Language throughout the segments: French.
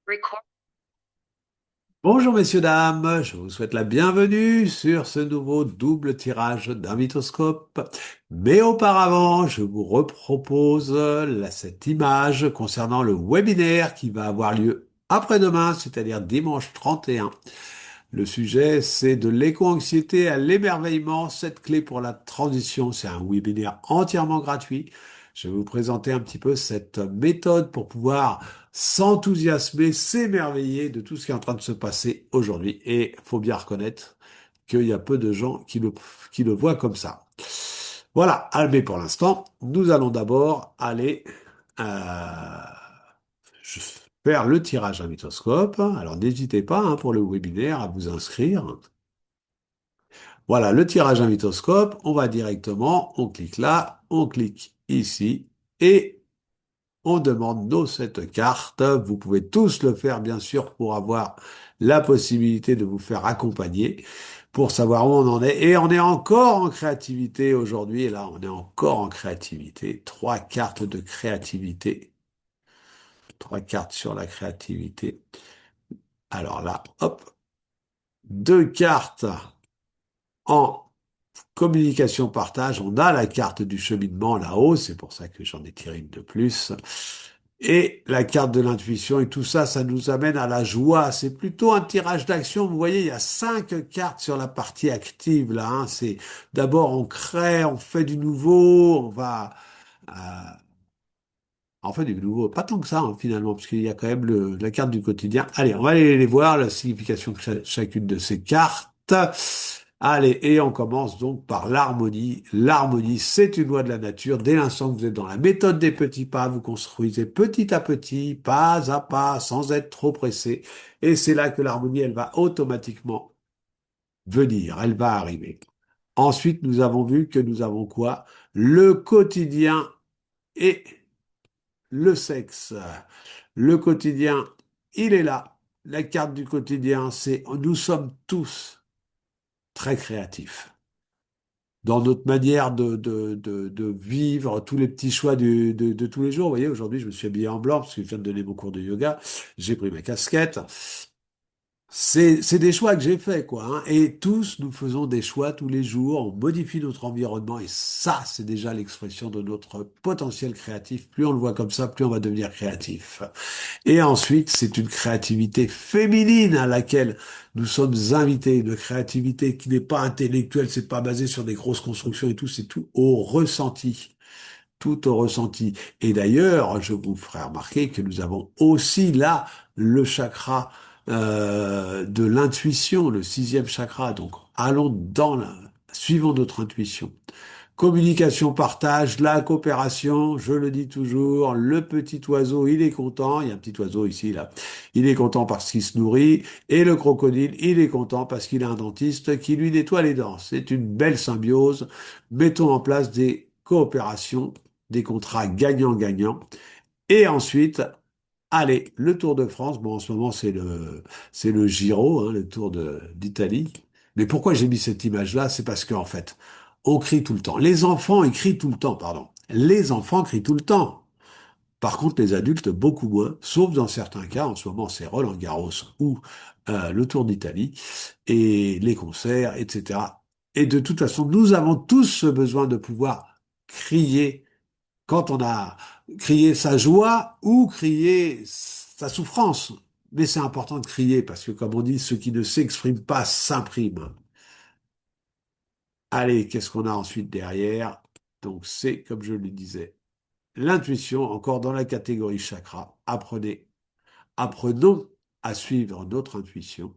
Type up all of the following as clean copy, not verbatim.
Record. Bonjour messieurs, dames, je vous souhaite la bienvenue sur ce nouveau double tirage d'un mythoscope. Mais auparavant, je vous repropose cette image concernant le webinaire qui va avoir lieu après-demain, c'est-à-dire dimanche 31. Le sujet, c'est de l'éco-anxiété à l'émerveillement, cette clé pour la transition. C'est un webinaire entièrement gratuit. Je vais vous présenter un petit peu cette méthode pour pouvoir s'enthousiasmer, s'émerveiller de tout ce qui est en train de se passer aujourd'hui. Et faut bien reconnaître qu'il y a peu de gens qui le voient comme ça. Voilà, mais pour l'instant, nous allons d'abord aller euh, faire le tirage à mythoscope. Alors n'hésitez pas pour le webinaire à vous inscrire. Voilà, le tirage à mythoscope, on va directement, on clique là, on clique ici et on demande nos 7 cartes. Vous pouvez tous le faire, bien sûr, pour avoir la possibilité de vous faire accompagner, pour savoir où on en est. Et on est encore en créativité aujourd'hui. Et là, on est encore en créativité. 3 cartes de créativité. 3 cartes sur la créativité. Alors là, hop, 2 cartes en communication partage. On a la carte du cheminement là-haut. C'est pour ça que j'en ai tiré une de plus. Et la carte de l'intuition et tout ça, ça nous amène à la joie. C'est plutôt un tirage d'action. Vous voyez, il y a 5 cartes sur la partie active là. C'est d'abord on crée, on fait du nouveau, on va euh, en fait du nouveau, pas tant que ça finalement, parce qu'il y a quand même la carte du quotidien. Allez, on va aller les voir, la signification de chacune de ces cartes. Allez, et on commence donc par l'harmonie. L'harmonie, c'est une loi de la nature. Dès l'instant que vous êtes dans la méthode des petits pas, vous construisez petit à petit, pas à pas, sans être trop pressé. Et c'est là que l'harmonie, elle va automatiquement venir, elle va arriver. Ensuite, nous avons vu que nous avons quoi? Le quotidien et le sexe. Le quotidien, il est là. La carte du quotidien, c'est nous sommes tous très créatifs dans notre manière de vivre tous les petits choix de tous les jours. Vous voyez, aujourd'hui, je me suis habillé en blanc parce que je viens de donner mon cours de yoga. J'ai pris ma casquette. C'est des choix que j'ai faits, quoi. Et tous, nous faisons des choix tous les jours. On modifie notre environnement. Et ça, c'est déjà l'expression de notre potentiel créatif. Plus on le voit comme ça, plus on va devenir créatif. Et ensuite, c'est une créativité féminine à laquelle nous sommes invités. Une créativité qui n'est pas intellectuelle, c'est pas basé sur des grosses constructions et tout, c'est tout au ressenti. Tout au ressenti. Et d'ailleurs, je vous ferai remarquer que nous avons aussi là le chakra de l'intuition, le 6e chakra. Donc, allons suivons notre intuition. Communication, partage, la coopération, je le dis toujours, le petit oiseau, il est content, il y a un petit oiseau ici, là, il est content parce qu'il se nourrit, et le crocodile, il est content parce qu'il a un dentiste qui lui nettoie les dents. C'est une belle symbiose. Mettons en place des coopérations, des contrats gagnant-gagnant, et ensuite, allez, le Tour de France, bon, en ce moment, c'est le Giro, le Tour d'Italie. Mais pourquoi j'ai mis cette image-là? C'est parce qu'en fait, on crie tout le temps. Les enfants, ils crient tout le temps, pardon. Les enfants crient tout le temps. Par contre, les adultes, beaucoup moins, sauf dans certains cas. En ce moment, c'est Roland-Garros ou le Tour d'Italie et les concerts, etc. Et de toute façon, nous avons tous ce besoin de pouvoir crier quand on a crié sa joie ou crié sa souffrance. Mais c'est important de crier parce que, comme on dit, ce qui ne s'exprime pas s'imprime. Allez, qu'est-ce qu'on a ensuite derrière? Donc, c'est, comme je le disais, l'intuition, encore dans la catégorie chakra. Apprenons à suivre notre intuition.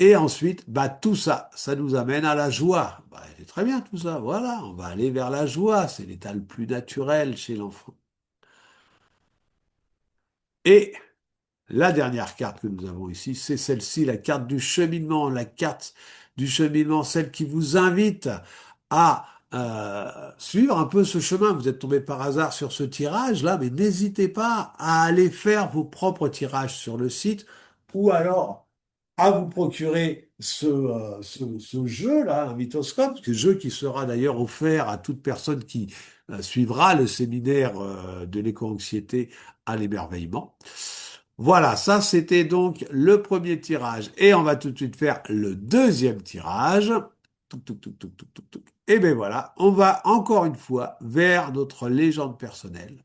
Et ensuite, tout ça, ça nous amène à la joie. C'est très bien tout ça, voilà, on va aller vers la joie, c'est l'état le plus naturel chez l'enfant. Et la dernière carte que nous avons ici, c'est celle-ci, la carte du cheminement, la carte du cheminement, celle qui vous invite à suivre un peu ce chemin. Vous êtes tombé par hasard sur ce tirage-là, mais n'hésitez pas à aller faire vos propres tirages sur le site ou alors à vous procurer ce jeu-là, un mythoscope, ce jeu qui sera d'ailleurs offert à toute personne qui suivra le séminaire de l'éco-anxiété à l'émerveillement. Voilà, ça c'était donc le premier tirage. Et on va tout de suite faire le deuxième tirage. Touc, touc, touc, touc, touc, touc, touc. Et bien voilà, on va encore une fois vers notre légende personnelle.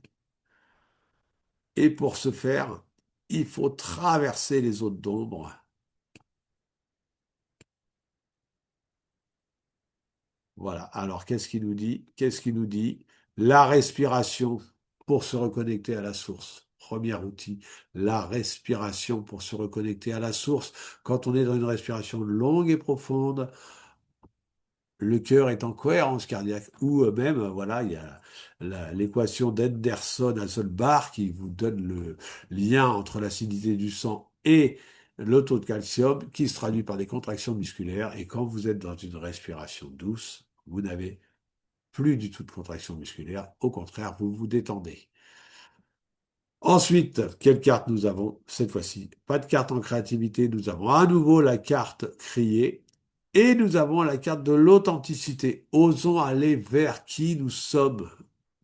Et pour ce faire, il faut traverser les zones d'ombre. Voilà. Alors, qu'est-ce qu'il nous dit? Qu'est-ce qu'il nous dit? La respiration pour se reconnecter à la source. Premier outil, la respiration pour se reconnecter à la source. Quand on est dans une respiration longue et profonde, le cœur est en cohérence cardiaque. Ou même, voilà, il y a l'équation d'Henderson-Hasselbalch qui vous donne le lien entre l'acidité du sang et le taux de calcium qui se traduit par des contractions musculaires. Et quand vous êtes dans une respiration douce, vous n'avez plus du tout de contraction musculaire. Au contraire, vous vous détendez. Ensuite, quelle carte nous avons cette fois-ci? Pas de carte en créativité, nous avons à nouveau la carte criée et nous avons la carte de l'authenticité. Osons aller vers qui nous sommes,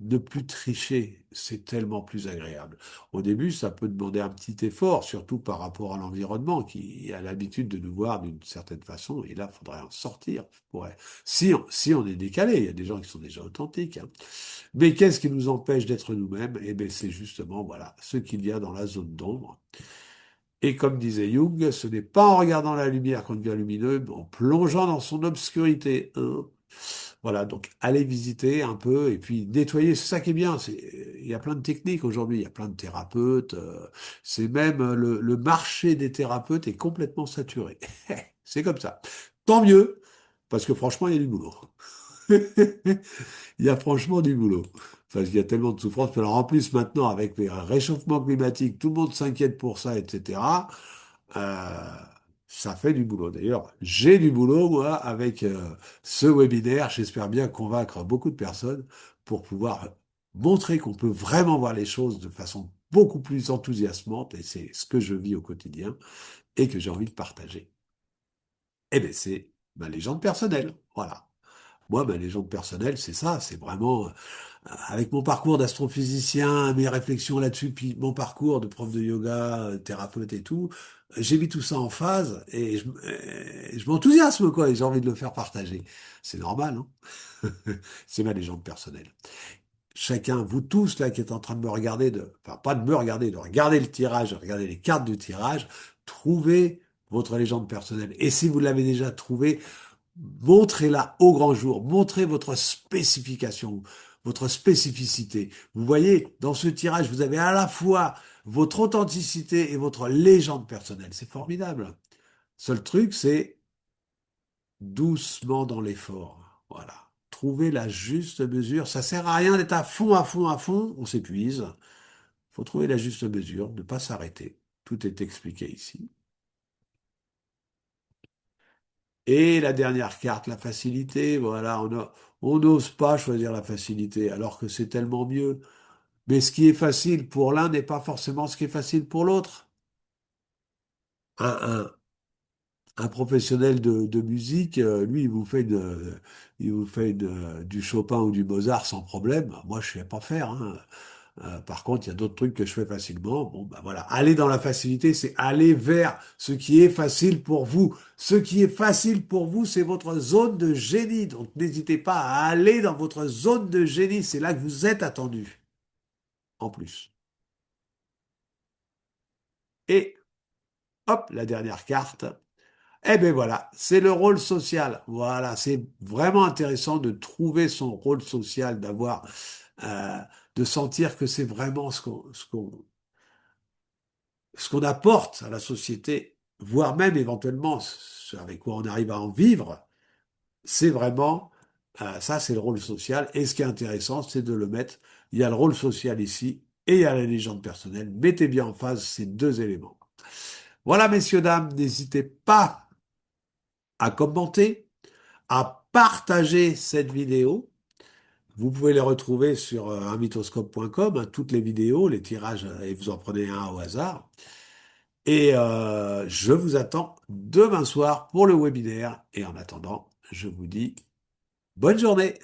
ne plus tricher, c'est tellement plus agréable. Au début, ça peut demander un petit effort, surtout par rapport à l'environnement qui a l'habitude de nous voir d'une certaine façon et là, il faudrait en sortir. Si on est décalé, il y a des gens qui sont déjà authentiques, hein. Mais qu'est-ce qui nous empêche d'être nous-mêmes? Eh bien, c'est justement, voilà, ce qu'il y a dans la zone d'ombre. Et comme disait Jung, ce n'est pas en regardant la lumière qu'on devient lumineux, mais en plongeant dans son obscurité, hein. Voilà, donc allez visiter un peu et puis nettoyer, c'est ça qui est bien. Il y a plein de techniques aujourd'hui, il y a plein de thérapeutes. C'est même le marché des thérapeutes est complètement saturé. C'est comme ça. Tant mieux, parce que franchement, il y a du boulot. Il y a franchement du boulot. Parce qu'il y a tellement de souffrance. Alors en plus, maintenant, avec les réchauffements climatiques, tout le monde s'inquiète pour ça, etc. Euh, Ça fait du boulot. D'ailleurs, j'ai du boulot, moi, avec ce webinaire. J'espère bien convaincre beaucoup de personnes pour pouvoir montrer qu'on peut vraiment voir les choses de façon beaucoup plus enthousiasmante. Et c'est ce que je vis au quotidien et que j'ai envie de partager. Eh bien, c'est ma légende personnelle. Voilà. Moi, ma légende personnelle, c'est ça. C'est vraiment avec mon parcours d'astrophysicien, mes réflexions là-dessus, puis mon parcours de prof de yoga, thérapeute et tout, j'ai mis tout ça en phase et je m'enthousiasme, quoi, et j'ai envie de le faire partager. C'est normal, hein. C'est ma légende personnelle. Chacun, vous tous là qui êtes en train de me regarder, enfin pas de me regarder, de regarder le tirage, de regarder les cartes du tirage, trouvez votre légende personnelle. Et si vous l'avez déjà trouvée, montrez-la au grand jour, montrez votre spécification, votre spécificité. Vous voyez, dans ce tirage, vous avez à la fois votre authenticité et votre légende personnelle. C'est formidable. Seul truc, c'est doucement dans l'effort. Voilà. Trouver la juste mesure. Ça sert à rien d'être à fond, à fond, à fond. On s'épuise. Il faut trouver la juste mesure, ne pas s'arrêter. Tout est expliqué ici. Et la dernière carte, la facilité, voilà, on n'ose pas choisir la facilité, alors que c'est tellement mieux. Mais ce qui est facile pour l'un n'est pas forcément ce qui est facile pour l'autre. Un, un, un professionnel de musique, lui, il vous fait du Chopin ou du Mozart sans problème. Moi, je ne sais pas faire, hein. Par contre, il y a d'autres trucs que je fais facilement. Bon, ben voilà. Aller dans la facilité, c'est aller vers ce qui est facile pour vous. Ce qui est facile pour vous, c'est votre zone de génie. Donc, n'hésitez pas à aller dans votre zone de génie. C'est là que vous êtes attendu. En plus. Et hop, la dernière carte. Eh ben voilà, c'est le rôle social. Voilà, c'est vraiment intéressant de trouver son rôle social, d'avoir, euh, de sentir que c'est vraiment ce qu'on apporte à la société, voire même éventuellement ce avec quoi on arrive à en vivre, c'est vraiment, ça c'est le rôle social. Et ce qui est intéressant, c'est de le mettre, il y a le rôle social ici et il y a la légende personnelle. Mettez bien en phase ces deux éléments. Voilà, messieurs, dames, n'hésitez pas à commenter, à partager cette vidéo. Vous pouvez les retrouver sur unmythoscope.com, hein, toutes les vidéos, les tirages, et vous en prenez un au hasard. Et je vous attends demain soir pour le webinaire. Et en attendant, je vous dis bonne journée.